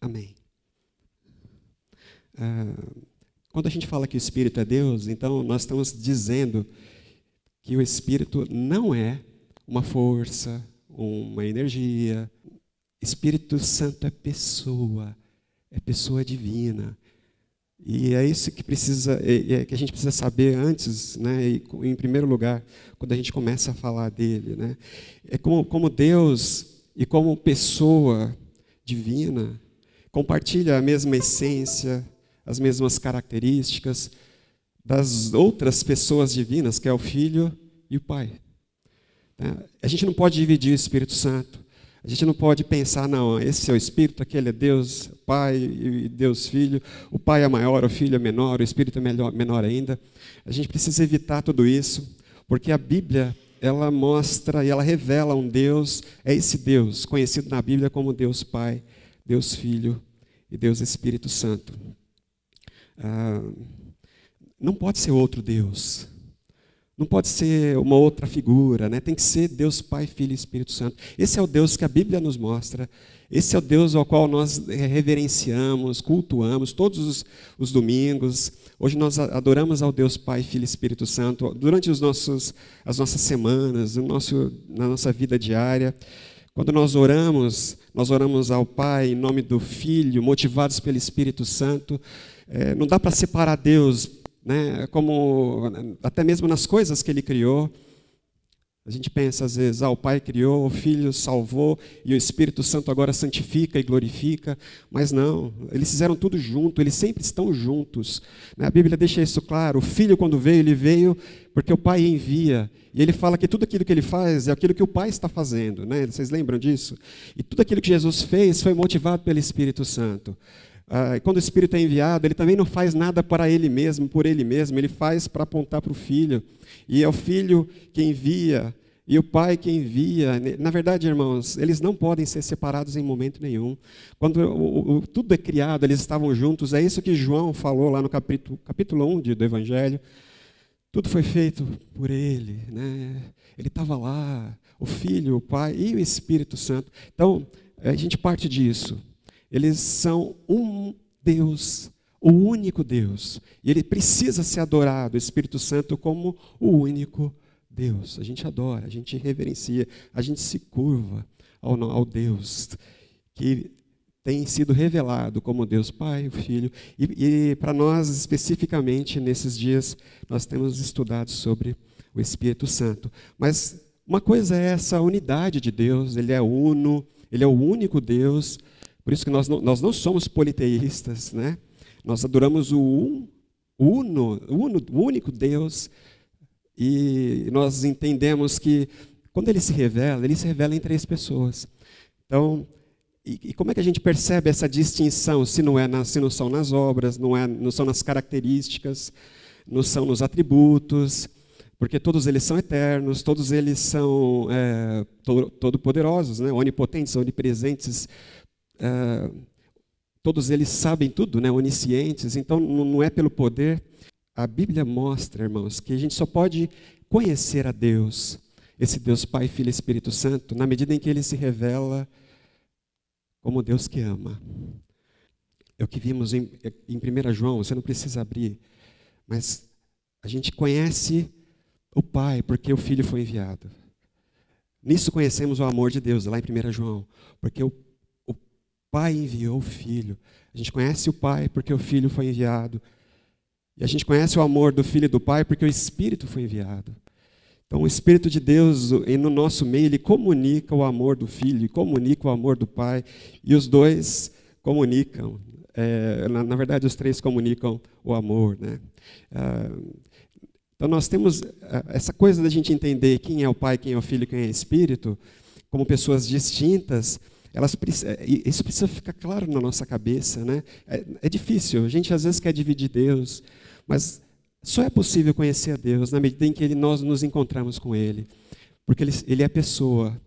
Amém. Quando a gente fala que o Espírito é Deus, então nós estamos dizendo que o Espírito não é uma força, uma energia. Espírito Santo é pessoa divina. E é isso que que a gente precisa saber antes, né? E, em primeiro lugar, quando a gente começa a falar dele, né? É como Deus e como pessoa divina compartilha a mesma essência, as mesmas características das outras pessoas divinas, que é o Filho e o Pai. A gente não pode dividir o Espírito Santo. A gente não pode pensar, não, esse é o Espírito, aquele é Deus Pai e Deus Filho. O Pai é maior, o Filho é menor, o Espírito é menor ainda. A gente precisa evitar tudo isso, porque a Bíblia, ela mostra e ela revela um Deus, é esse Deus, conhecido na Bíblia como Deus Pai, Deus Filho e Deus Espírito Santo. Não pode ser outro Deus. Não pode ser uma outra figura, né? Tem que ser Deus Pai, Filho e Espírito Santo. Esse é o Deus que a Bíblia nos mostra. Esse é o Deus ao qual nós reverenciamos, cultuamos todos os domingos. Hoje nós adoramos ao Deus Pai, Filho e Espírito Santo durante as nossas semanas, na nossa vida diária. Quando nós oramos ao Pai em nome do Filho, motivados pelo Espírito Santo. Não dá para separar Deus, né? Como até mesmo nas coisas que Ele criou. A gente pensa às vezes, o Pai criou, o Filho salvou e o Espírito Santo agora santifica e glorifica. Mas não, eles fizeram tudo junto, eles sempre estão juntos. A Bíblia deixa isso claro. O Filho, quando veio, ele veio porque o Pai envia. E ele fala que tudo aquilo que ele faz é aquilo que o Pai está fazendo, né? Vocês lembram disso? E tudo aquilo que Jesus fez foi motivado pelo Espírito Santo. Quando o Espírito é enviado, ele também não faz nada para ele mesmo, por ele mesmo, ele faz para apontar para o Filho. E é o Filho que envia, e o Pai que envia. Na verdade, irmãos, eles não podem ser separados em momento nenhum. Quando tudo é criado, eles estavam juntos. É isso que João falou lá no capítulo 1 do Evangelho. Tudo foi feito por ele, né? Ele estava lá, o Filho, o Pai e o Espírito Santo. Então, a gente parte disso. Eles são um Deus, o único Deus. E Ele precisa ser adorado, o Espírito Santo, como o único Deus. A gente adora, a gente reverencia, a gente se curva ao Deus que tem sido revelado como Deus Pai, o Filho. E para nós, especificamente, nesses dias, nós temos estudado sobre o Espírito Santo. Mas uma coisa é essa unidade de Deus, Ele é uno, Ele é o único Deus. Por isso que nós não somos politeístas, né? Nós adoramos o único Deus, e nós entendemos que quando Ele se revela em três pessoas. Então, e como é que a gente percebe essa distinção, se não são nas obras, não são nas características, não são nos atributos, porque todos eles são eternos, todos eles são todo-poderosos, né? Onipotentes, onipresentes, todos eles sabem tudo, né? Oniscientes. Então não é pelo poder. A Bíblia mostra, irmãos, que a gente só pode conhecer a Deus, esse Deus Pai, Filho e Espírito Santo, na medida em que Ele se revela como Deus que ama. É o que vimos em 1 João, você não precisa abrir, mas a gente conhece o Pai porque o Filho foi enviado. Nisso conhecemos o amor de Deus, lá em 1 João, porque o Pai enviou o Filho. A gente conhece o Pai porque o Filho foi enviado. E a gente conhece o amor do Filho e do Pai porque o Espírito foi enviado. Então, o Espírito de Deus, no nosso meio, ele comunica o amor do Filho, comunica o amor do Pai, e os dois comunicam. Na verdade, os três comunicam o amor, né? Então, nós temos essa coisa da gente entender quem é o Pai, quem é o Filho, quem é o Espírito, como pessoas distintas. Isso precisa ficar claro na nossa cabeça, né? É difícil, a gente às vezes quer dividir Deus, mas só é possível conhecer a Deus na medida em que nós nos encontramos com Ele. Porque Ele é pessoa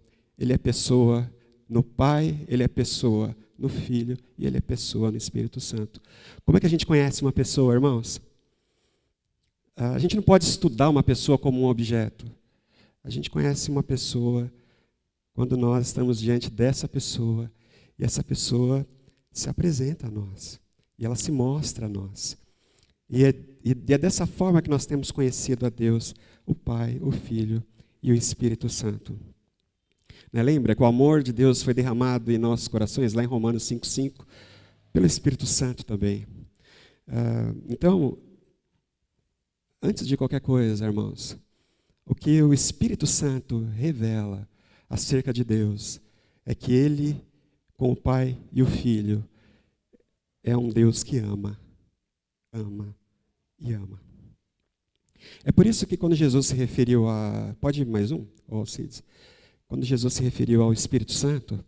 no Pai, Ele é pessoa no Filho e Ele é pessoa no Espírito Santo. Como é que a gente conhece uma pessoa, irmãos? A gente não pode estudar uma pessoa como um objeto. A gente conhece uma pessoa quando nós estamos diante dessa pessoa e essa pessoa se apresenta a nós. E ela se mostra a nós. E é dessa forma que nós temos conhecido a Deus, o Pai, o Filho e o Espírito Santo. Né? Lembra que o amor de Deus foi derramado em nossos corações, lá em Romanos 5,5, pelo Espírito Santo também. Então, antes de qualquer coisa, irmãos, o que o Espírito Santo revela acerca de Deus é que Ele, com o Pai e o Filho, é um Deus que ama e ama. É por isso que quando Jesus se referiu a... Pode ir mais um? Cids? Quando Jesus se referiu ao Espírito Santo,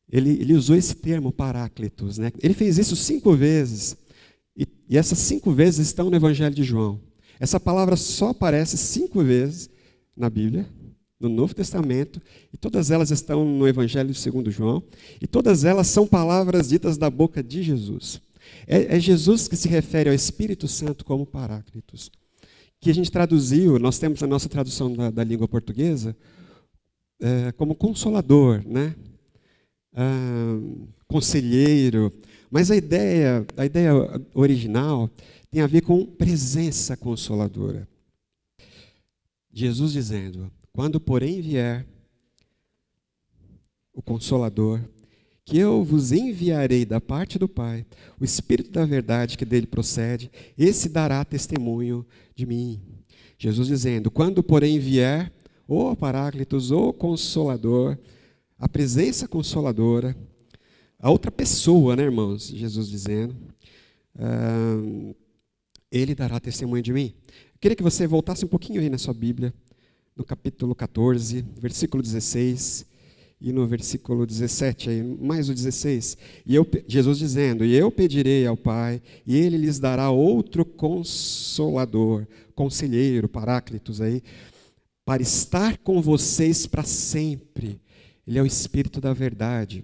ele usou esse termo Paráclitos, né? Ele fez isso 5 vezes, e essas 5 vezes estão no Evangelho de João. Essa palavra só aparece 5 vezes na Bíblia, no Novo Testamento, e todas elas estão no Evangelho segundo João, e todas elas são palavras ditas da boca de Jesus. É Jesus que se refere ao Espírito Santo como Paráclitos, que a gente traduziu, nós temos a nossa tradução da língua portuguesa, como Consolador, né? Conselheiro, mas a ideia original tem a ver com presença consoladora. Jesus dizendo: quando porém vier o Consolador, que eu vos enviarei da parte do Pai, o Espírito da verdade que dele procede, esse dará testemunho de mim. Jesus dizendo: quando porém vier o Paráclitos, o Consolador, a presença consoladora, a outra pessoa, né, irmãos? Jesus dizendo, ele dará testemunho de mim. Eu queria que você voltasse um pouquinho aí na sua Bíblia, no capítulo 14, versículo 16, e no versículo 17, aí, mais o 16. Jesus dizendo: e eu pedirei ao Pai, e ele lhes dará outro Consolador, Conselheiro, Paráclitos aí, para estar com vocês para sempre. Ele é o Espírito da verdade.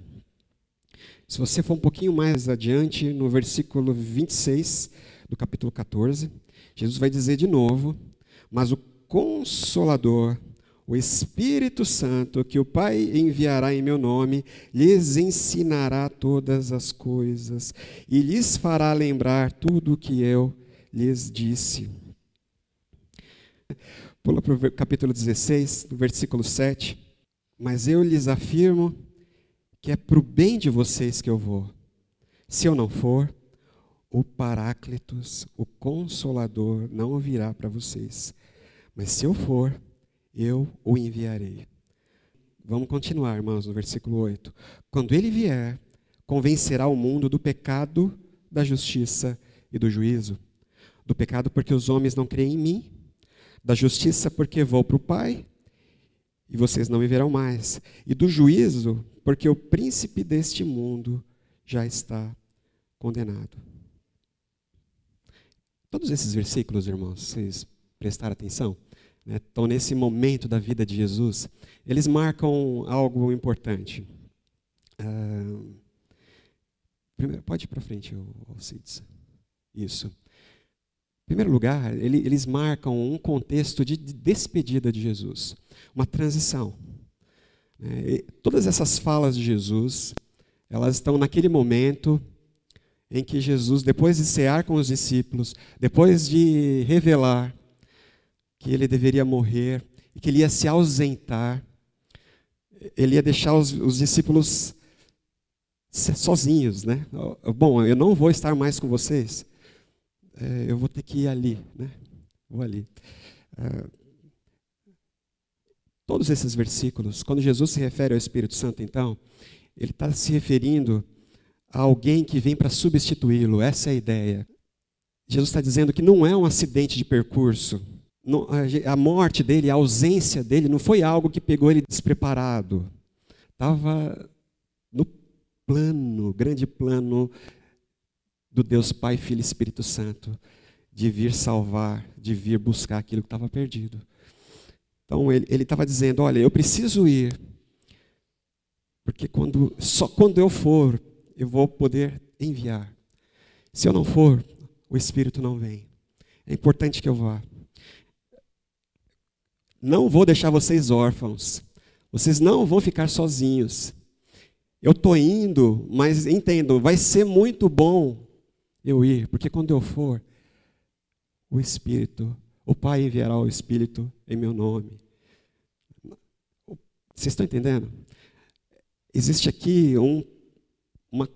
Se você for um pouquinho mais adiante, no versículo 26 do capítulo 14, Jesus vai dizer de novo: mas o Consolador, o Espírito Santo, que o Pai enviará em meu nome, lhes ensinará todas as coisas e lhes fará lembrar tudo o que eu lhes disse. Pula para o capítulo 16, do versículo 7. Mas eu lhes afirmo que é para o bem de vocês que eu vou. Se eu não for, o Paráclitos, o Consolador, não virá para vocês. Mas se eu for, eu o enviarei. Vamos continuar, irmãos, no versículo 8. Quando ele vier, convencerá o mundo do pecado, da justiça e do juízo. Do pecado porque os homens não creem em mim, da justiça porque vou para o Pai e vocês não me verão mais, e do juízo porque o príncipe deste mundo já está condenado. Todos esses versículos, irmãos, vocês prestaram atenção? Estão nesse momento da vida de Jesus, eles marcam algo importante. Primeiro, pode ir para frente, Cids. Isso. Em primeiro lugar, eles marcam um contexto de despedida de Jesus, uma transição. Todas essas falas de Jesus, elas estão naquele momento em que Jesus, depois de cear com os discípulos, depois de revelar que ele deveria morrer e que ele ia se ausentar, ele ia deixar os discípulos sozinhos, né? Bom, eu não vou estar mais com vocês, eu vou ter que ir ali, né? Vou ali. Todos esses versículos, quando Jesus se refere ao Espírito Santo, então, ele está se referindo a alguém que vem para substituí-lo. Essa é a ideia. Jesus está dizendo que não é um acidente de percurso. A morte dele, a ausência dele, não foi algo que pegou ele despreparado. Estava no plano, grande plano do Deus Pai, Filho e Espírito Santo, de vir salvar, de vir buscar aquilo que estava perdido. Então ele estava dizendo: olha, eu preciso ir, porque só quando eu for, eu vou poder enviar. Se eu não for, o Espírito não vem. É importante que eu vá. Não vou deixar vocês órfãos. Vocês não vão ficar sozinhos. Eu estou indo, mas entendo, vai ser muito bom eu ir, porque quando eu for, o Pai enviará o Espírito em meu nome. Vocês estão entendendo? Existe aqui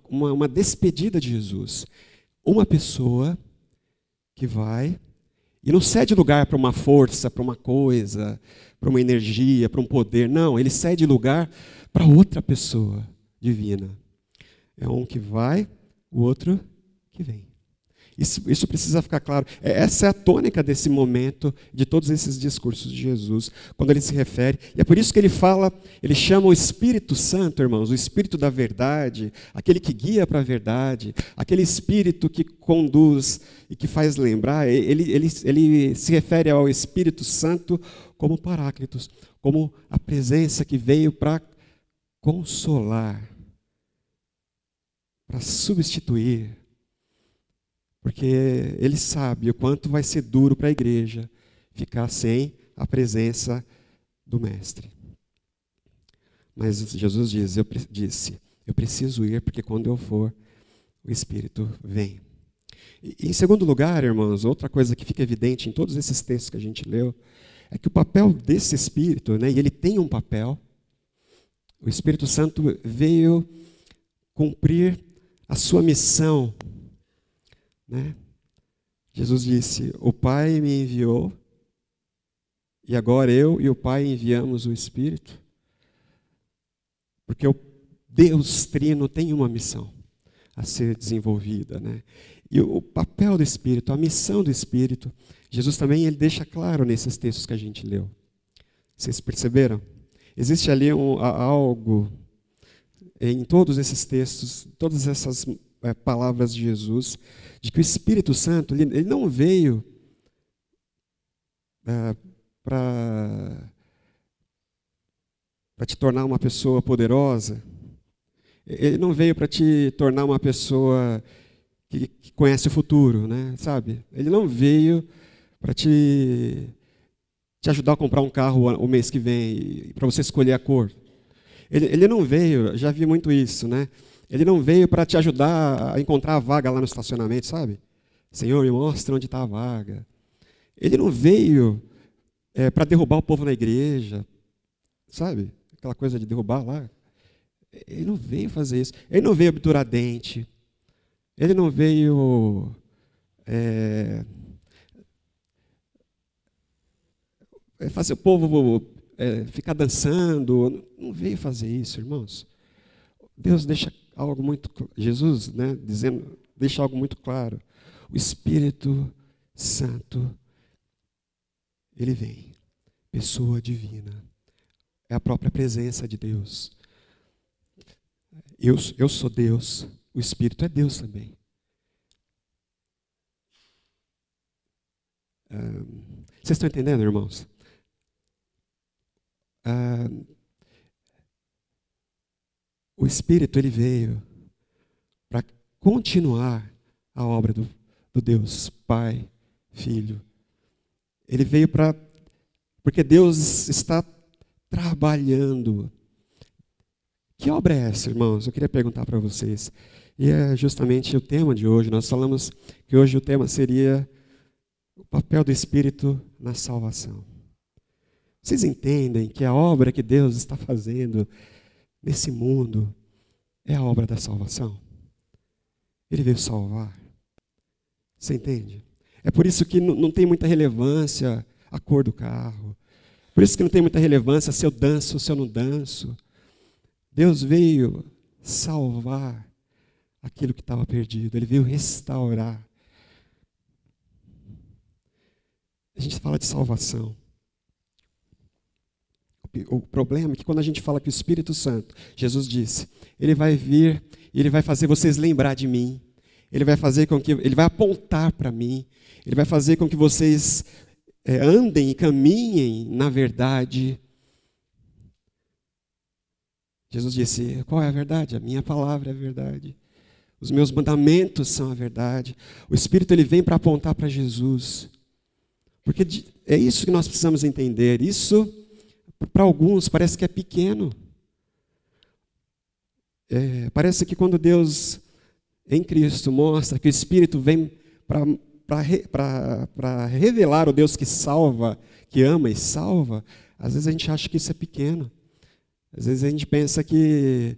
uma despedida de Jesus. Uma pessoa que vai e não cede lugar para uma força, para uma coisa, para uma energia, para um poder. Não, ele cede lugar para outra pessoa divina. É um que vai, o outro que vem. Isso precisa ficar claro. Essa é a tônica desse momento, de todos esses discursos de Jesus, quando ele se refere. E é por isso que ele fala, ele chama o Espírito Santo, irmãos, o Espírito da verdade, aquele que guia para a verdade, aquele Espírito que conduz e que faz lembrar. Ele se refere ao Espírito Santo como Paráclitos, como a presença que veio para consolar, para substituir. Porque ele sabe o quanto vai ser duro para a igreja ficar sem a presença do Mestre. Mas Jesus disse, eu preciso ir, porque quando eu for, o Espírito vem. E em segundo lugar, irmãos, outra coisa que fica evidente em todos esses textos que a gente leu, é que o papel desse Espírito, né, e ele tem um papel, o Espírito Santo veio cumprir a sua missão, né? Jesus disse, o Pai me enviou, e agora eu e o Pai enviamos o Espírito, porque o Deus Trino tem uma missão a ser desenvolvida, né? E o papel do Espírito, a missão do Espírito, Jesus também ele deixa claro nesses textos que a gente leu. Vocês perceberam? Existe ali algo em todos esses textos, todas essas palavras de Jesus, de que o Espírito Santo ele não veio para te tornar uma pessoa poderosa. Ele não veio para te tornar uma pessoa que conhece o futuro, né? Sabe? Ele não veio para te ajudar a comprar um carro o mês que vem, para você escolher a cor. Ele não veio, já vi muito isso, né? Ele não veio para te ajudar a encontrar a vaga lá no estacionamento, sabe? Senhor, me mostra onde está a vaga. Ele não veio para derrubar o povo na igreja, sabe? Aquela coisa de derrubar lá. Ele não veio fazer isso. Ele não veio obturar dente. Ele não veio fazer o povo ficar dançando. Não veio fazer isso, irmãos. Deus deixa algo muito, Jesus, né, deixa algo muito claro. O Espírito Santo, ele vem, pessoa divina. É a própria presença de Deus. Eu sou Deus, o Espírito é Deus também. Vocês estão entendendo, irmãos? O Espírito ele veio para continuar a obra do Deus Pai, Filho. Ele veio porque Deus está trabalhando. Que obra é essa, irmãos? Eu queria perguntar para vocês. E é justamente o tema de hoje. Nós falamos que hoje o tema seria o papel do Espírito na salvação. Vocês entendem que a obra que Deus está fazendo nesse mundo é a obra da salvação? Ele veio salvar. Você entende? É por isso que não tem muita relevância a cor do carro. Por isso que não tem muita relevância se eu danço ou se eu não danço. Deus veio salvar aquilo que estava perdido. Ele veio restaurar. A gente fala de salvação. O problema é que quando a gente fala que o Espírito Santo, Jesus disse, ele vai vir e ele vai fazer vocês lembrar de mim. Ele vai fazer com que, ele vai apontar para mim. Ele vai fazer com que vocês andem e caminhem na verdade. Jesus disse, qual é a verdade? A minha palavra é a verdade. Os meus mandamentos são a verdade. O Espírito ele vem para apontar para Jesus. Porque é isso que nós precisamos entender. Isso, para alguns, parece que é pequeno. Parece que quando Deus, em Cristo, mostra que o Espírito vem para revelar o Deus que salva, que ama e salva, às vezes a gente acha que isso é pequeno. Às vezes a gente pensa que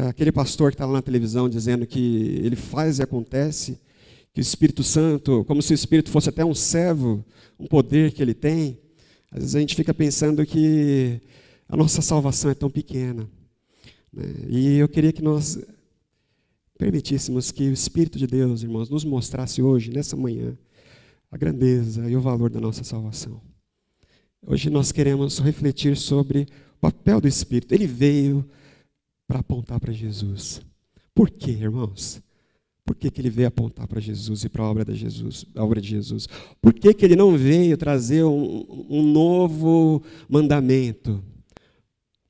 aquele pastor que está lá na televisão dizendo que ele faz e acontece, que o Espírito Santo, como se o Espírito fosse até um servo, um poder que ele tem, às vezes a gente fica pensando que a nossa salvação é tão pequena. E eu queria que nós permitíssemos que o Espírito de Deus, irmãos, nos mostrasse hoje, nessa manhã, a grandeza e o valor da nossa salvação. Hoje nós queremos refletir sobre o papel do Espírito. Ele veio para apontar para Jesus. Por quê, irmãos? Por que ele veio apontar para Jesus e para a obra de Jesus? Por que ele não veio trazer um novo mandamento?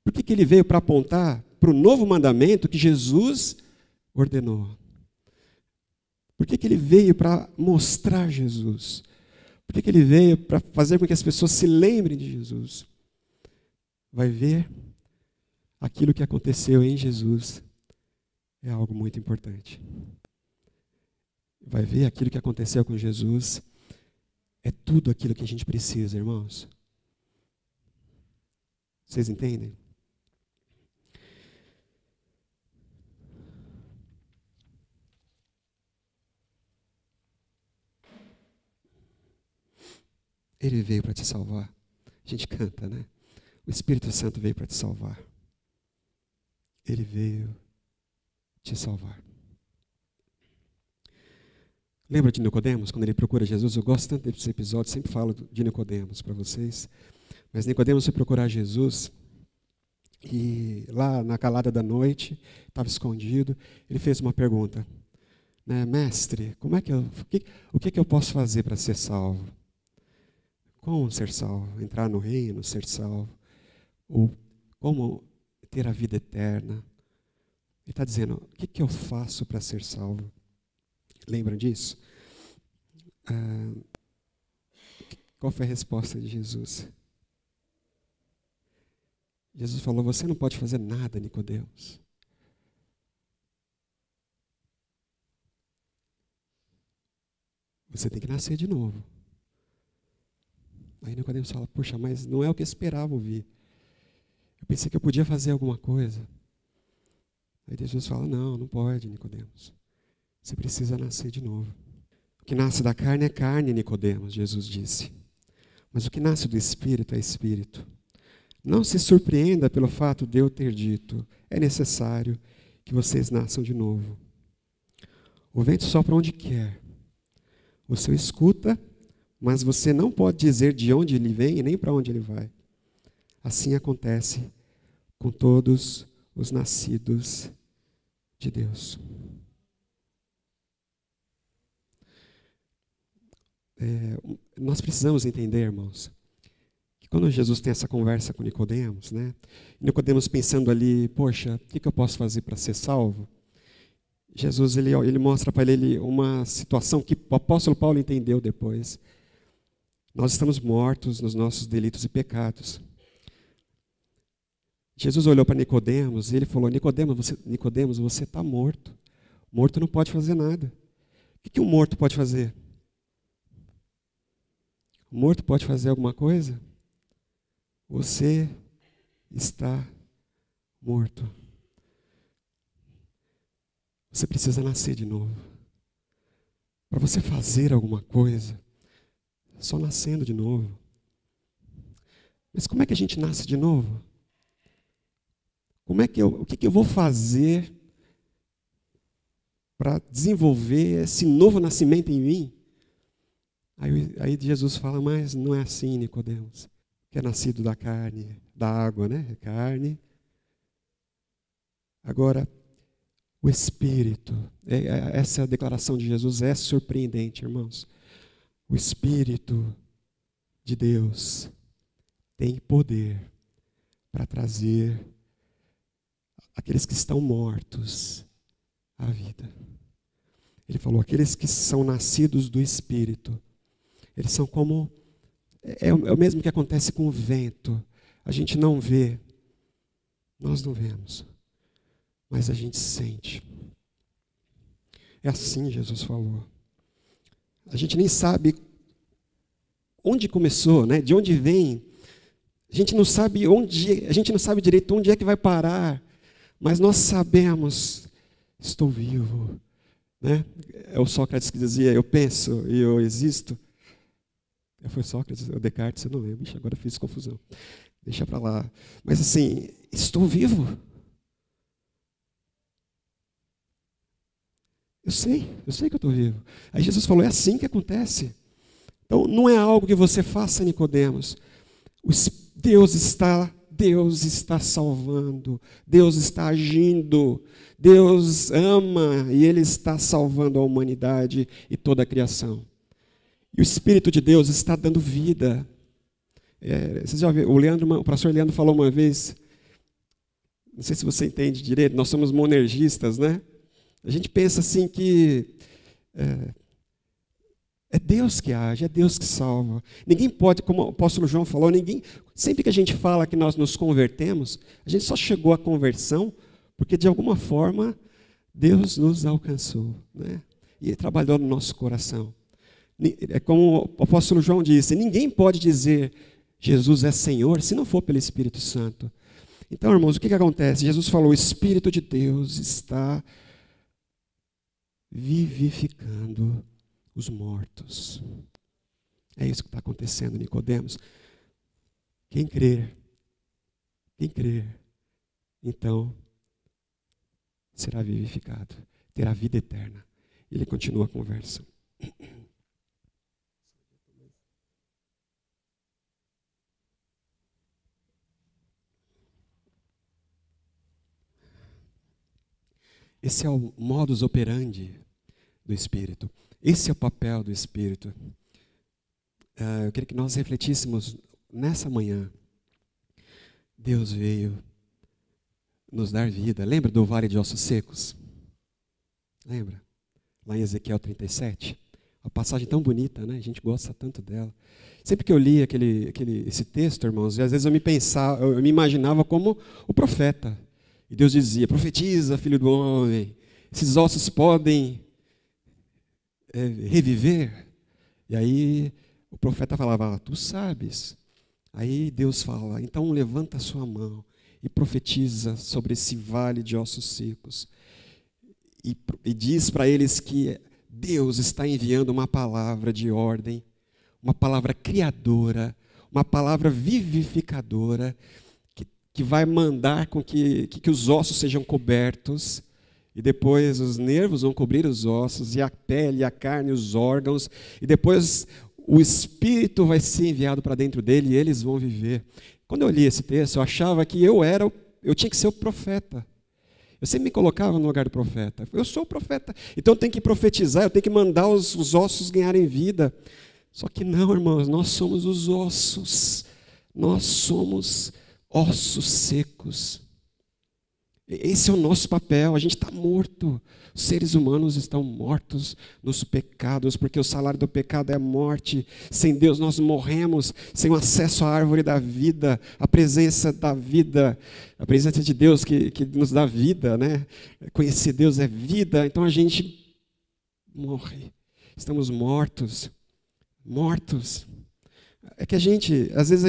Por que ele veio para apontar para o novo mandamento que Jesus ordenou? Por que ele veio para mostrar Jesus? Por que ele veio para fazer com que as pessoas se lembrem de Jesus? Vai ver, aquilo que aconteceu em Jesus é algo muito importante. Vai ver, aquilo que aconteceu com Jesus é tudo aquilo que a gente precisa, irmãos. Vocês entendem? Ele veio para te salvar. A gente canta, né? O Espírito Santo veio para te salvar. Ele veio te salvar. Lembra de Nicodemos, quando ele procura Jesus? Eu gosto tanto desse episódio, sempre falo de Nicodemos para vocês. Mas Nicodemos foi procurar Jesus e lá na calada da noite, estava escondido, ele fez uma pergunta. Mestre, o que eu posso fazer para ser salvo? Como ser salvo? Entrar no reino, ser salvo? Ou como ter a vida eterna? Ele está dizendo, o que eu faço para ser salvo? Lembram disso? Qual foi a resposta de Jesus? Jesus falou, você não pode fazer nada, Nicodemos. Você tem que nascer de novo. Aí Nicodemos fala, puxa, mas não é o que eu esperava ouvir. Eu pensei que eu podia fazer alguma coisa. Aí Jesus fala, não pode, Nicodemos. Você precisa nascer de novo. O que nasce da carne é carne, Nicodemos, Jesus disse. Mas o que nasce do Espírito é Espírito. Não se surpreenda pelo fato de eu ter dito, é necessário que vocês nasçam de novo. O vento sopra onde quer. Você o escuta, mas você não pode dizer de onde ele vem e nem para onde ele vai. Assim acontece com todos os nascidos de Deus. Nós precisamos entender, irmãos, que quando Jesus tem essa conversa com Nicodemos, Nicodemos pensando ali, poxa, o que eu posso fazer para ser salvo? Jesus ele mostra para ele uma situação que o apóstolo Paulo entendeu depois. Nós estamos mortos nos nossos delitos e pecados. Jesus olhou para Nicodemos e ele falou, Nicodemos, você está morto. Morto não pode fazer nada. O que um morto pode fazer? O morto pode fazer alguma coisa? Você está morto. Você precisa nascer de novo. Para você fazer alguma coisa, só nascendo de novo. Mas como é que a gente nasce de novo? O que eu vou fazer para desenvolver esse novo nascimento em mim? Aí Jesus fala, mas não é assim, Nicodemos. Que é nascido da carne, da água, Carne. Agora, o Espírito, essa declaração de Jesus é surpreendente, irmãos. O Espírito de Deus tem poder para trazer aqueles que estão mortos à vida. Ele falou, aqueles que são nascidos do Espírito, eles são como, é o mesmo que acontece com o vento. A gente não vê, nós não vemos. mas a gente sente. É assim Jesus falou. A gente nem sabe onde começou, né? De onde vem. A gente não sabe onde, a gente não sabe direito onde é que vai parar, mas nós sabemos, estou vivo, né? É o Sócrates que dizia, eu penso e eu existo. Foi Sócrates, ou Descartes, eu não lembro. Ixi, agora eu fiz confusão. Deixa para lá. Mas assim, estou vivo. Eu sei que eu estou vivo. Aí Jesus falou, é assim que acontece. Então, não é algo que você faça, Nicodemos. Deus está salvando, Deus está agindo, Deus ama e Ele está salvando a humanidade e toda a criação. E o Espírito de Deus está dando vida. Vocês já viram, o pastor Leandro falou uma vez, não sei se você entende direito, nós somos monergistas, né? A gente pensa assim que é Deus que age, é Deus que salva. Ninguém pode, como o apóstolo João falou, sempre que a gente fala que nós nos convertemos, a gente só chegou à conversão porque de alguma forma Deus nos alcançou, né? E Ele trabalhou no nosso coração. É como o apóstolo João disse, ninguém pode dizer Jesus é Senhor se não for pelo Espírito Santo. Então, irmãos, o que acontece? Jesus falou, o Espírito de Deus está vivificando os mortos. É isso que está acontecendo, Nicodemos. Quem crer, então, será vivificado, terá vida eterna. Ele continua a conversa. Esse é o modus operandi do Espírito. Esse é o papel do Espírito. Eu queria que nós refletíssemos nessa manhã. Deus veio nos dar vida. Lembra do vale de ossos secos? Lembra? Lá em Ezequiel 37. Uma passagem tão bonita, né? A gente gosta tanto dela. Sempre que eu li esse texto, irmãos, às vezes eu me imaginava como o profeta. E Deus dizia, profetiza, filho do homem, esses ossos podem reviver? E aí o profeta falava, tu sabes. Aí Deus fala, então levanta a sua mão e profetiza sobre esse vale de ossos secos. E diz para eles que Deus está enviando uma palavra de ordem, uma palavra criadora, uma palavra vivificadora, que vai mandar com que os ossos sejam cobertos, e depois os nervos vão cobrir os ossos, e a pele, a carne, os órgãos, e depois o Espírito vai ser enviado para dentro dele e eles vão viver. Quando eu li esse texto, eu achava que eu tinha que ser o profeta. Eu sempre me colocava no lugar do profeta. Eu sou o profeta, então eu tenho que profetizar, eu tenho que mandar os ossos ganharem vida. Só que não, irmãos, nós somos os ossos. Nós somos ossos secos. Esse é o nosso papel, a gente está morto. Os seres humanos estão mortos nos pecados, porque o salário do pecado é a morte. Sem Deus nós morremos, sem o acesso à árvore da vida, a presença da vida, a presença de Deus que nos dá vida, né? Conhecer Deus é vida, então a gente morre. Estamos mortos. É que às vezes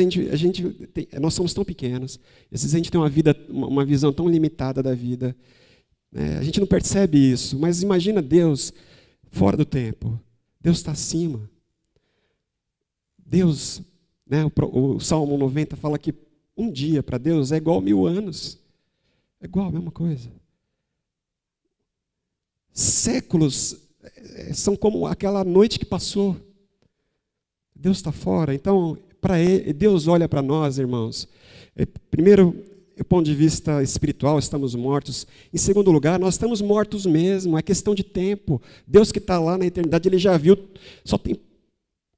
nós somos tão pequenos, às vezes a gente tem uma visão tão limitada da vida, né? A gente não percebe isso, mas imagina Deus fora do tempo. Deus está acima. Deus, né, o Salmo 90 fala que um dia para Deus é igual a 1000 anos. É igual, a mesma coisa. Séculos são como aquela noite que passou. Deus está fora, então, Deus olha para nós, irmãos. Primeiro, do ponto de vista espiritual, estamos mortos. Em segundo lugar, nós estamos mortos mesmo, é questão de tempo. Deus que está lá na eternidade, Ele já viu, só tem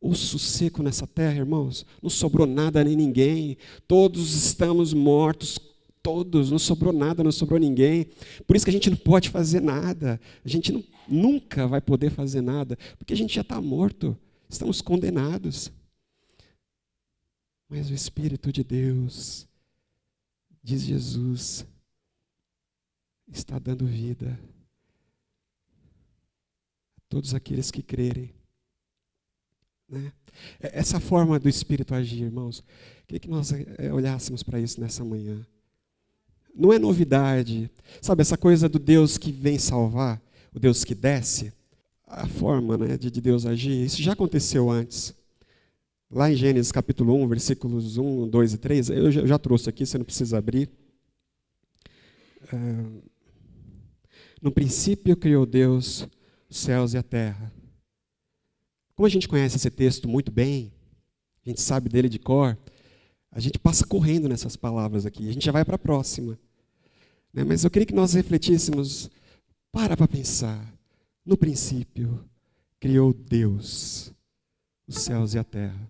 osso seco nessa terra, irmãos. Não sobrou nada nem ninguém. Todos estamos mortos, todos, não sobrou nada, não sobrou ninguém. Por isso que a gente não pode fazer nada. A gente nunca vai poder fazer nada, porque a gente já está morto. Estamos condenados. Mas o Espírito de Deus, diz Jesus, está dando vida a todos aqueles que crerem. Né? Essa forma do Espírito agir, irmãos, queria que nós olhássemos para isso nessa manhã. Não é novidade. Sabe, essa coisa do Deus que vem salvar, o Deus que desce, a forma, né, de Deus agir, isso já aconteceu antes. Lá em Gênesis capítulo 1, versículos 1, 2 e 3, eu já trouxe aqui, você não precisa abrir. No princípio criou Deus os céus e a terra. Como a gente conhece esse texto muito bem, a gente sabe dele de cor, a gente passa correndo nessas palavras aqui, a gente já vai para a próxima. Né? Mas eu queria que nós refletíssemos, para pensar, no princípio criou Deus os céus e a terra.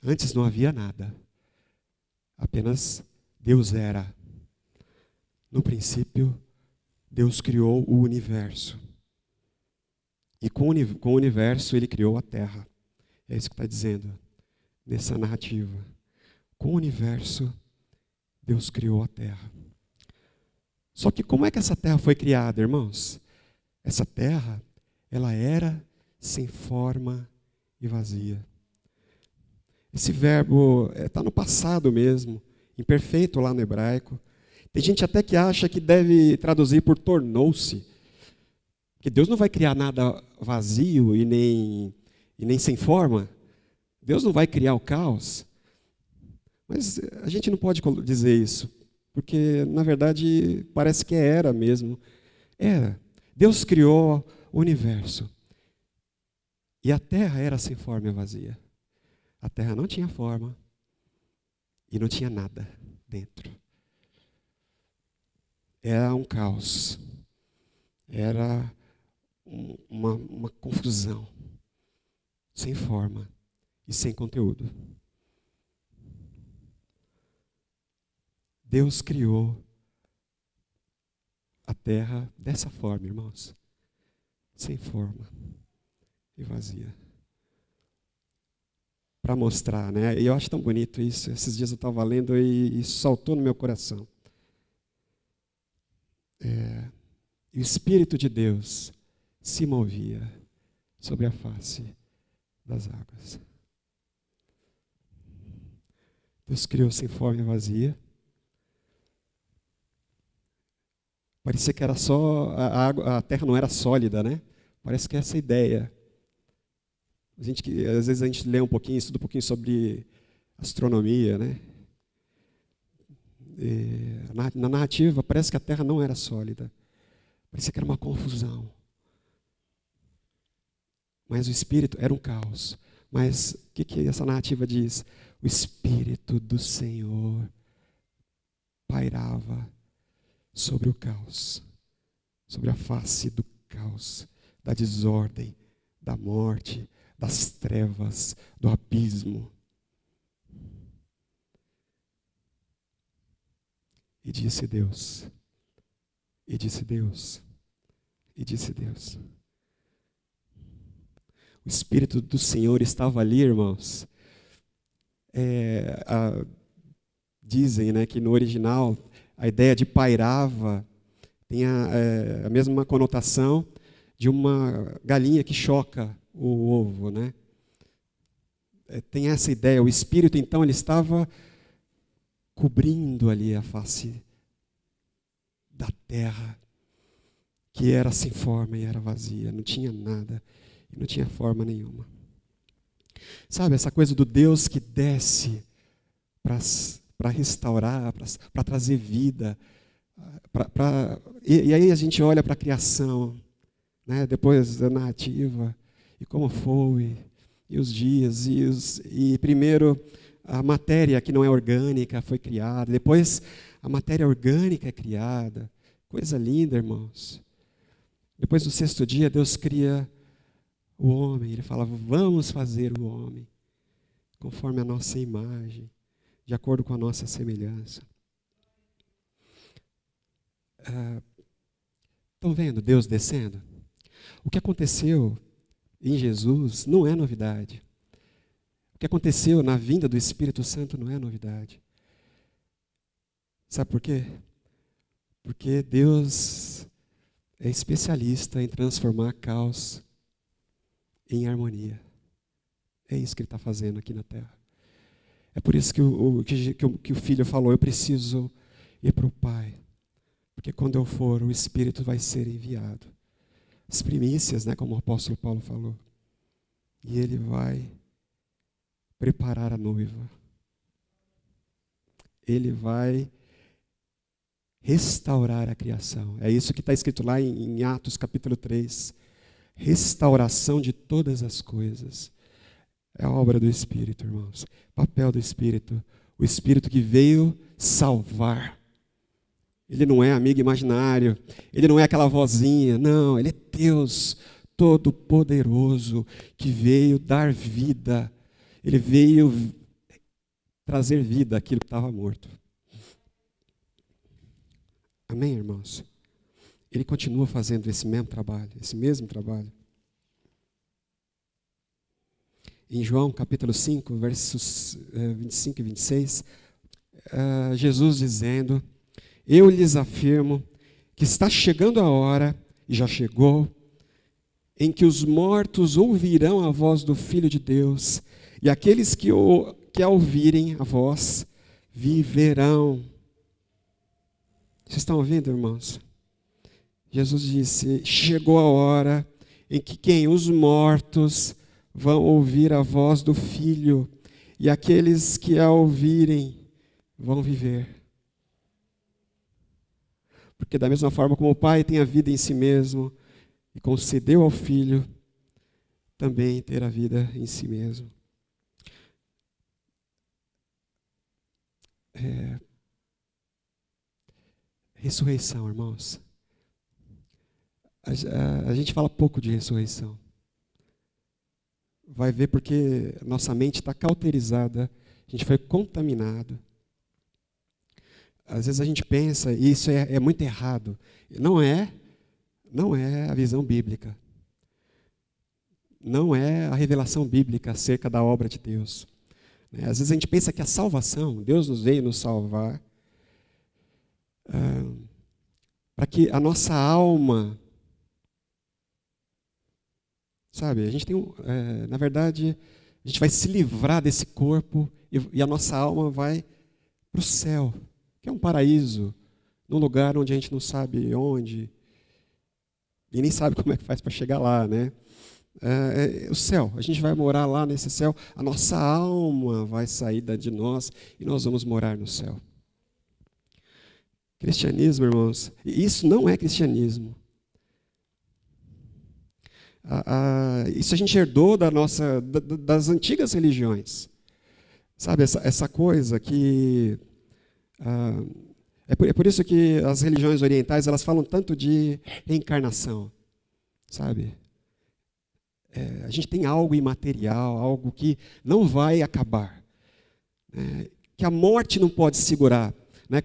Antes não havia nada, apenas Deus era. No princípio, Deus criou o universo. E com o universo, Ele criou a terra. É isso que está dizendo nessa narrativa. Com o universo, Deus criou a terra. Só que como é que essa terra foi criada, irmãos? Essa terra, ela era sem forma e vazia. Esse verbo está no passado mesmo, imperfeito lá no hebraico. Tem gente até que acha que deve traduzir por tornou-se. Que Deus não vai criar nada vazio e nem sem forma. Deus não vai criar o caos. Mas a gente não pode dizer isso, porque, na verdade, parece que era mesmo. Era. Deus criou o universo. E a terra era sem forma e vazia. A terra não tinha forma e não tinha nada dentro. Era um caos. Era uma confusão, sem forma e sem conteúdo. Deus criou a terra dessa forma, irmãos, sem forma e vazia. Para mostrar, né? E eu acho tão bonito isso. Esses dias eu estava lendo e isso saltou no meu coração. E o Espírito de Deus se movia sobre a face das águas. Deus criou sem forma e vazia. Parecia que era só a água, a terra não era sólida, né? Parece que é essa ideia. Às vezes a gente lê um pouquinho, estuda um pouquinho sobre astronomia, né? Na narrativa parece que a terra não era sólida. Parecia que era uma confusão. Mas o Espírito era um caos. Mas o que essa narrativa diz? O Espírito do Senhor pairava sobre o caos, sobre a face do caos, da desordem, da morte, das trevas, do abismo. E disse Deus, e disse Deus, e disse Deus. O Espírito do Senhor estava ali, irmãos. Dizem, né, que no original a ideia de pairava tem a mesma conotação de uma galinha que choca o ovo, né? Tem essa ideia. O Espírito, então, ele estava cobrindo ali a face da terra, que era sem forma e era vazia, não tinha nada, e não tinha forma nenhuma. Sabe, essa coisa do Deus que desce para restaurar, para trazer vida. E aí a gente olha para a criação, né, depois da narrativa, e como foi, e os dias, e primeiro a matéria que não é orgânica foi criada, depois a matéria orgânica é criada. Coisa linda, irmãos. Depois do sexto dia, Deus cria o homem. Ele fala, vamos fazer o homem conforme a nossa imagem, de acordo com a nossa semelhança. Estão vendo Deus descendo? O que aconteceu em Jesus não é novidade. O que aconteceu na vinda do Espírito Santo não é novidade. Sabe por quê? Porque Deus é especialista em transformar caos em harmonia. É isso que Ele está fazendo aqui na terra. É por isso que o filho falou, eu preciso ir para o Pai. Porque quando eu for, o Espírito vai ser enviado. As primícias, né, como o apóstolo Paulo falou. E Ele vai preparar a noiva. Ele vai restaurar a criação. É isso que está escrito lá em Atos capítulo 3. Restauração de todas as coisas. É a obra do Espírito, irmãos. Papel do Espírito. O Espírito que veio salvar. Ele não é amigo imaginário. Ele não é aquela vozinha. Não, Ele é Deus Todo-Poderoso que veio dar vida. Ele veio trazer vida àquilo que estava morto. Amém, irmãos? Ele continua fazendo esse mesmo trabalho. Em João capítulo 5, versos 25 e 26, Jesus dizendo, eu lhes afirmo que está chegando a hora, e já chegou, em que os mortos ouvirão a voz do Filho de Deus, e aqueles que a ouvirem a voz, viverão. Vocês estão ouvindo, irmãos? Jesus disse, chegou a hora em que quem? Os mortos vão ouvir a voz do Filho, e aqueles que a ouvirem vão viver. Porque da mesma forma como o Pai tem a vida em si mesmo, e concedeu ao Filho, também ter a vida em si mesmo. Ressurreição, irmãos. A gente fala pouco de ressurreição. Vai ver porque nossa mente está cauterizada, a gente foi contaminado. Às vezes a gente pensa, e isso é muito errado. Não é a visão bíblica. Não é a revelação bíblica acerca da obra de Deus. Às vezes a gente pensa que a salvação, Deus nos veio nos salvar, para que a nossa alma, sabe, a gente tem, na verdade, a gente vai se livrar desse corpo e a nossa alma vai para o céu, que é um paraíso, num lugar onde a gente não sabe onde, e nem sabe como é que faz para chegar lá, né? O céu, a gente vai morar lá nesse céu, a nossa alma vai sair de nós e nós vamos morar no céu. Cristianismo, irmãos, isso não é cristianismo. Isso a gente herdou das antigas religiões. Sabe, essa coisa que... É por isso que as religiões orientais elas falam tanto de reencarnação. Sabe? A gente tem algo imaterial, algo que não vai acabar. Que a morte não pode segurar.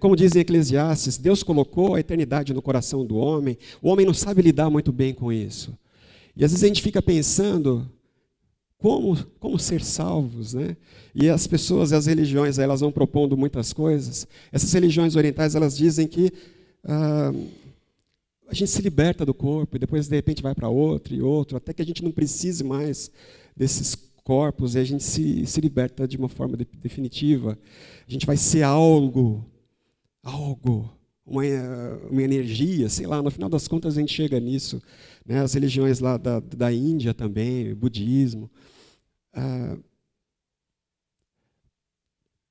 Como diz em Eclesiastes, Deus colocou a eternidade no coração do homem, o homem não sabe lidar muito bem com isso. E às vezes a gente fica pensando como ser salvos, né? E as pessoas e as religiões elas vão propondo muitas coisas. Essas religiões orientais elas dizem que a gente se liberta do corpo e depois de repente vai para outro e outro, até que a gente não precise mais desses corpos e a gente se liberta de uma forma definitiva. A gente vai ser algo, uma energia, sei lá, no final das contas a gente chega nisso. Né? As religiões lá da Índia também, o budismo,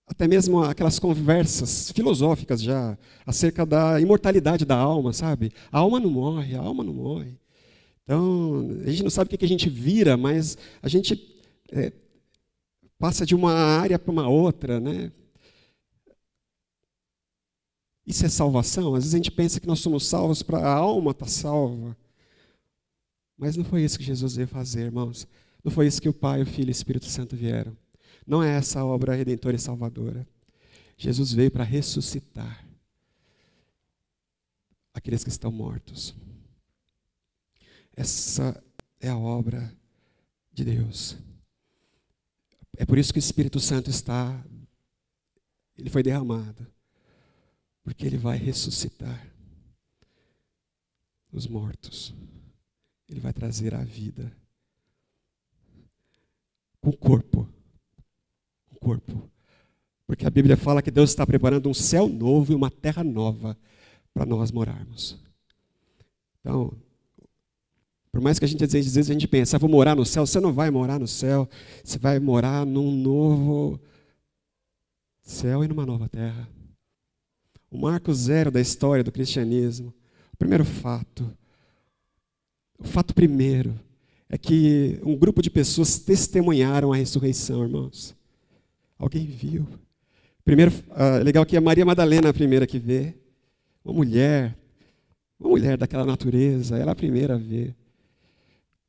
até mesmo aquelas conversas filosóficas já acerca da imortalidade da alma, sabe? A alma não morre, a alma não morre. Então, a gente não sabe o que a gente vira, mas a gente passa de uma área para uma outra, né? Isso é salvação? Às vezes a gente pensa que nós somos salvos para a alma estar salva. Mas não foi isso que Jesus veio fazer, irmãos. Não foi isso que o Pai, o Filho e o Espírito Santo vieram. Não é essa obra redentora e salvadora. Jesus veio para ressuscitar aqueles que estão mortos. Essa é a obra de Deus. É por isso que o Espírito Santo ele foi derramado. Porque Ele vai ressuscitar os mortos. Ele vai trazer a vida. Com o corpo. Com o corpo. Porque a Bíblia fala que Deus está preparando um céu novo e uma terra nova para nós morarmos. Então, por mais que a gente às vezes a gente pensa, vou morar no céu, você não vai morar no céu, você vai morar num novo céu e numa nova terra. O marco zero da história do cristianismo, o primeiro fato, o fato primeiro, é que um grupo de pessoas testemunharam a ressurreição, irmãos. Alguém viu. Primeiro, legal que é Maria Madalena a primeira que vê. Uma mulher daquela natureza, ela é a primeira a ver.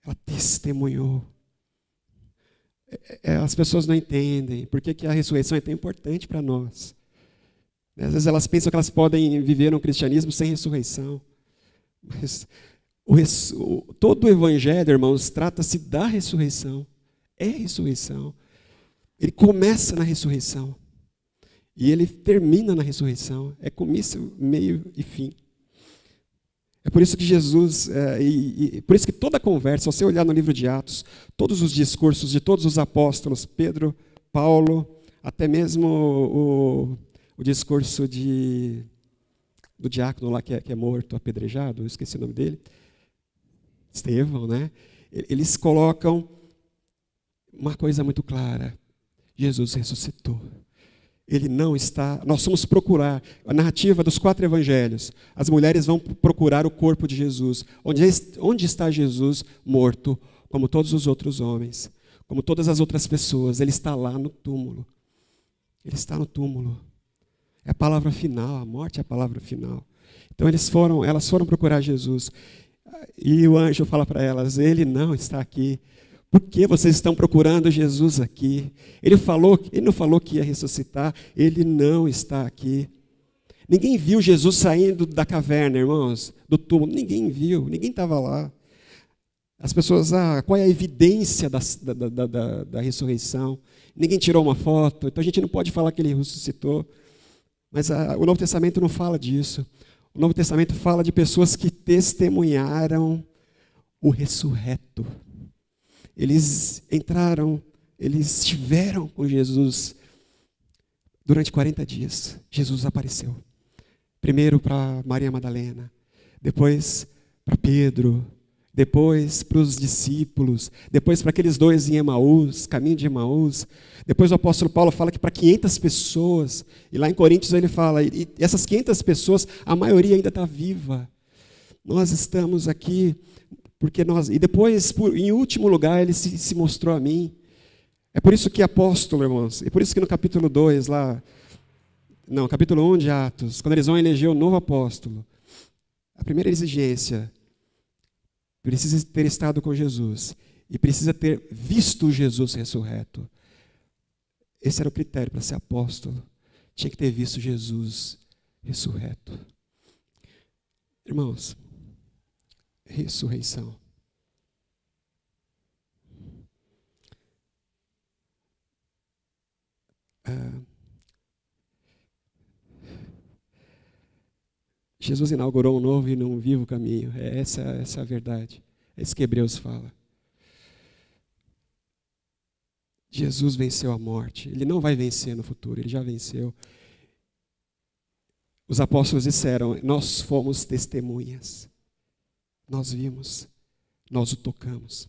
Ela testemunhou. As pessoas não entendem por que a ressurreição é tão importante para nós. Às vezes elas pensam que elas podem viver no cristianismo sem ressurreição. Mas todo o evangelho, irmãos, trata-se da ressurreição. É ressurreição. Ele começa na ressurreição. E ele termina na ressurreição. É começo, meio e fim. É por isso que Jesus, por isso que toda a conversa, se você olhar no livro de Atos, todos os discursos de todos os apóstolos, Pedro, Paulo, até mesmo o discurso do diácono lá que é morto, apedrejado, eu esqueci o nome dele, Estevão, né? Eles colocam uma coisa muito clara: Jesus ressuscitou. Ele não está. Nós vamos procurar a narrativa dos 4 evangelhos. As mulheres vão procurar o corpo de Jesus. Onde está Jesus morto, como todos os outros homens, como todas as outras pessoas? Ele está lá no túmulo. Ele está no túmulo. É a palavra final. A morte é a palavra final. Então elas foram procurar Jesus. E o anjo fala para elas: Ele não está aqui. Por que vocês estão procurando Jesus aqui? Ele não falou que ia ressuscitar. Ele não está aqui. Ninguém viu Jesus saindo da caverna, irmãos, do túmulo. Ninguém viu, ninguém estava lá. As pessoas, qual é a evidência da ressurreição? Ninguém tirou uma foto, então a gente não pode falar que ele ressuscitou. Mas o Novo Testamento não fala disso. O Novo Testamento fala de pessoas que testemunharam o ressurreto. Eles estiveram com Jesus durante 40 dias. Jesus apareceu. Primeiro para Maria Madalena, depois para Pedro, depois para os discípulos, depois para aqueles 2 em Emaús, caminho de Emaús. Depois o apóstolo Paulo fala que para 500 pessoas, e lá em Coríntios ele fala, e essas 500 pessoas, a maioria ainda está viva. Nós estamos aqui porque e depois, em último lugar, ele se mostrou a mim. É por isso que apóstolo, irmãos, é por isso que no capítulo 2 lá, não, capítulo 1 de Atos, quando eles vão eleger o novo apóstolo, a primeira exigência, precisa ter estado com Jesus e precisa ter visto Jesus ressurreto. Esse era o critério para ser apóstolo. Tinha que ter visto Jesus ressurreto. Irmãos, ressurreição. Jesus inaugurou um novo e um vivo caminho. Essa é a verdade. É isso que Hebreus fala. Jesus venceu a morte. Ele não vai vencer no futuro, ele já venceu. Os apóstolos disseram: nós fomos testemunhas. Nós vimos, nós o tocamos.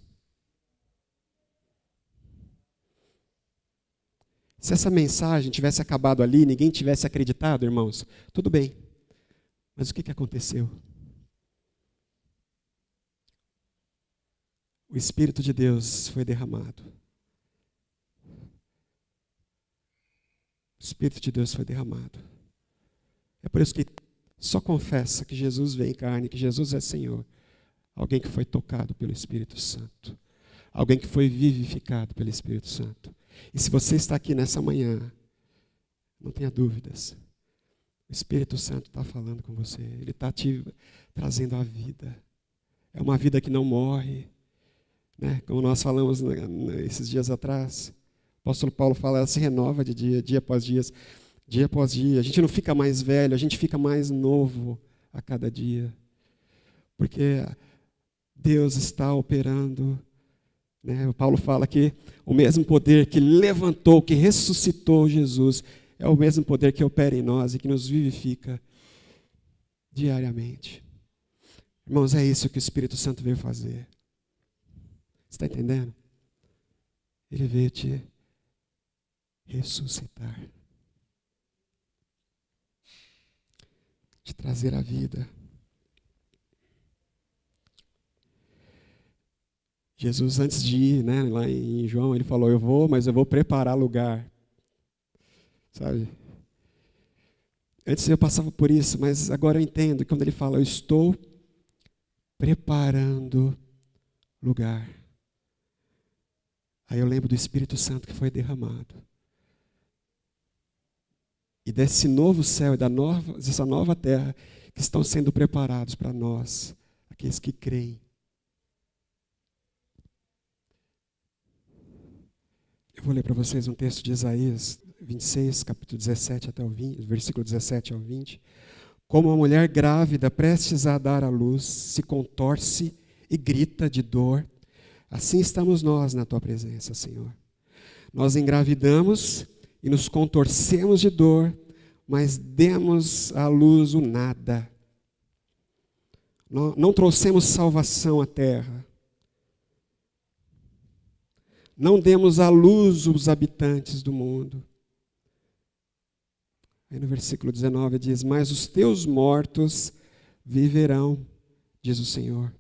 Se essa mensagem tivesse acabado ali, ninguém tivesse acreditado, irmãos, tudo bem. Mas o que aconteceu? O Espírito de Deus foi derramado. O Espírito de Deus foi derramado. É por isso que só confessa que Jesus veio em carne, que Jesus é Senhor. Alguém que foi tocado pelo Espírito Santo. Alguém que foi vivificado pelo Espírito Santo. E se você está aqui nessa manhã, não tenha dúvidas. O Espírito Santo está falando com você. Ele está te trazendo a vida. É uma vida que não morre. Né? Como nós falamos esses dias atrás. O apóstolo Paulo fala, ela se renova de dia após dia. dia após dia. A gente não fica mais velho, a gente fica mais novo a cada dia. Porque Deus está operando, né? O Paulo fala que o mesmo poder que levantou, que ressuscitou Jesus, é o mesmo poder que opera em nós e que nos vivifica diariamente. Irmãos, é isso que o Espírito Santo veio fazer. Você está entendendo? Ele veio te ressuscitar. Te trazer a vida. Jesus, antes de ir, né, lá em João, ele falou, mas eu vou preparar lugar. Sabe? Antes eu passava por isso, mas agora eu entendo que quando ele fala, eu estou preparando lugar. Aí eu lembro do Espírito Santo que foi derramado. E desse novo céu e dessa nova terra que estão sendo preparados para nós, aqueles que creem. Eu vou ler para vocês um texto de Isaías 26, capítulo 17 até o 20, versículo 17 ao 20. Como uma mulher grávida prestes a dar à luz, se contorce e grita de dor, assim estamos nós na tua presença, Senhor. Nós engravidamos e nos contorcemos de dor, mas demos à luz o nada. Não trouxemos salvação à terra. Não demos à luz os habitantes do mundo. Aí no versículo 19 diz, mas os teus mortos viverão, diz o Senhor.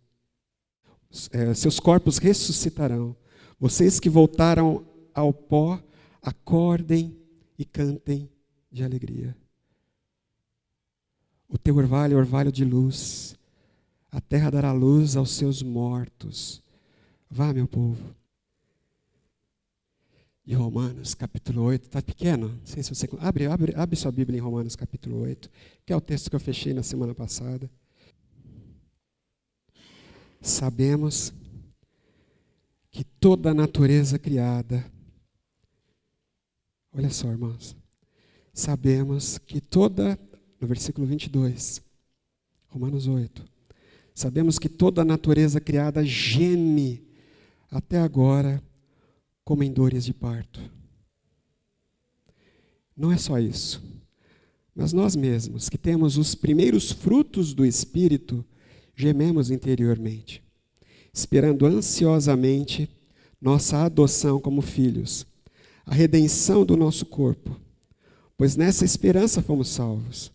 Seus corpos ressuscitarão. Vocês que voltaram ao pó, acordem e cantem de alegria. O teu orvalho é orvalho de luz. A terra dará luz aos seus mortos. Vá, meu povo. De Romanos, capítulo 8, está pequeno? Não sei se você... Abre sua Bíblia em Romanos, capítulo 8, que é o texto que eu fechei na semana passada. Sabemos que toda a natureza criada... Olha só, irmãos. Sabemos que no versículo 22, Romanos 8. Sabemos que toda a natureza criada geme até agora como em dores de parto. Não é só isso, mas nós mesmos, que temos os primeiros frutos do Espírito, gememos interiormente, esperando ansiosamente nossa adoção como filhos, a redenção do nosso corpo, pois nessa esperança fomos salvos.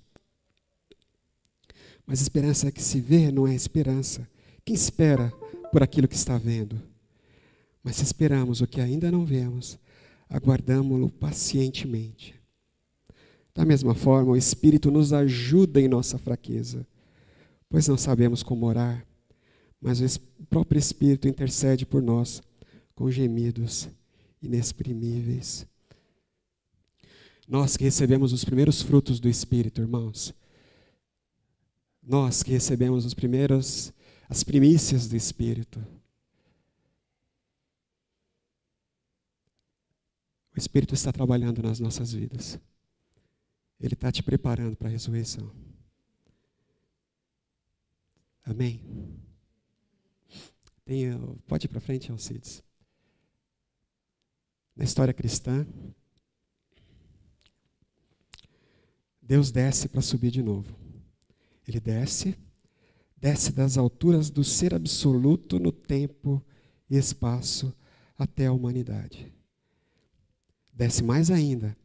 Mas esperança que se vê não é esperança. Quem espera por aquilo que está vendo? Mas se esperamos o que ainda não vemos, aguardamo-lo pacientemente. Da mesma forma, o Espírito nos ajuda em nossa fraqueza, pois não sabemos como orar, mas o próprio Espírito intercede por nós com gemidos inexprimíveis. Nós que recebemos os primeiros frutos do Espírito, irmãos, nós que recebemos as primícias do Espírito, o Espírito está trabalhando nas nossas vidas. Ele está te preparando para a ressurreição. Amém? Pode ir para frente, Alcides. Na história cristã, Deus desce para subir de novo. Ele desce das alturas do ser absoluto no tempo e espaço até a humanidade. Desce mais ainda,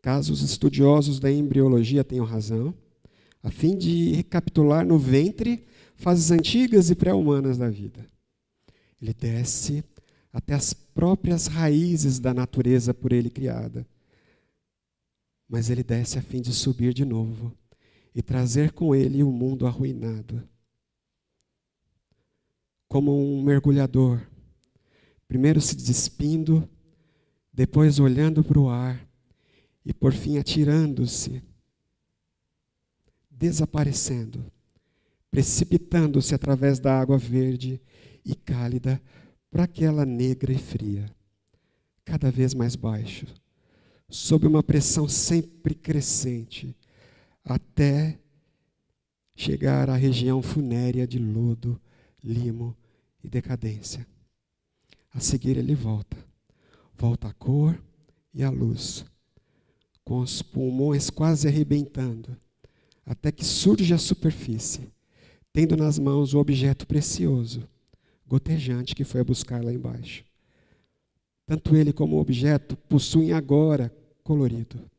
caso os estudiosos da embriologia tenham razão, a fim de recapitular no ventre fases antigas e pré-humanas da vida. Ele desce até as próprias raízes da natureza por ele criada. Mas ele desce a fim de subir de novo e trazer com ele o mundo arruinado. Como um mergulhador, primeiro se despindo, depois olhando para o ar e por fim atirando-se, desaparecendo, precipitando-se através da água verde e cálida para aquela negra e fria, cada vez mais baixo, sob uma pressão sempre crescente, até chegar à região funérea de lodo, limo e decadência. A seguir ele volta à cor e à luz, com os pulmões quase arrebentando, até que surge à superfície, tendo nas mãos o objeto precioso, gotejante que foi a buscar lá embaixo. Tanto ele como o objeto possuem agora colorido,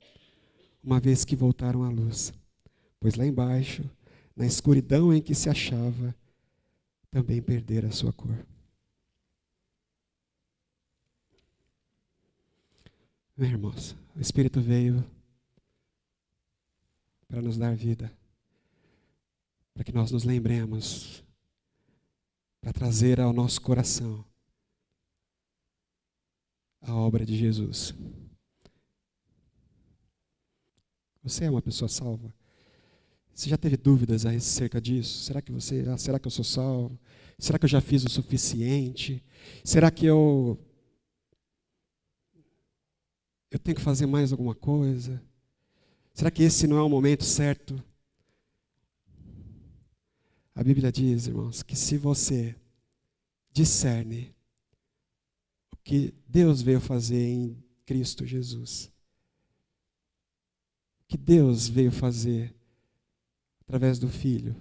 uma vez que voltaram à luz, pois lá embaixo, na escuridão em que se achava, também perdera a sua cor. Meus irmãos, o Espírito veio para nos dar vida, para que nós nos lembremos, para trazer ao nosso coração a obra de Jesus. Você é uma pessoa salva? Você já teve dúvidas acerca disso? Será que eu sou salvo? Será que eu já fiz o suficiente? Será que eu tenho que fazer mais alguma coisa? Será que esse não é o momento certo? A Bíblia diz, irmãos, que se você discerne o que Deus veio fazer em Cristo Jesus, o que Deus veio fazer através do Filho,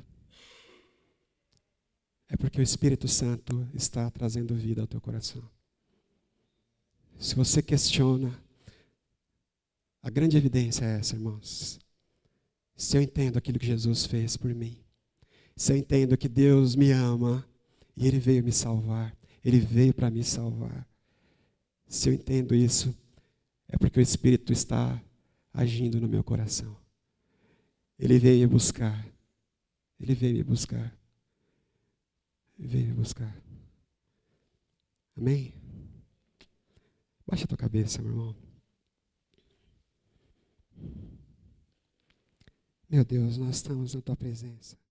é porque o Espírito Santo está trazendo vida ao teu coração. Se você questiona, a grande evidência é essa, irmãos. Se eu entendo aquilo que Jesus fez por mim, se eu entendo que Deus me ama e Ele veio me salvar, Ele veio para me salvar. Se eu entendo isso, é porque o Espírito está agindo no meu coração. Ele veio me buscar. Ele veio me buscar. Ele veio me buscar. Amém? Baixa a tua cabeça, meu irmão. Meu Deus, nós estamos na tua presença.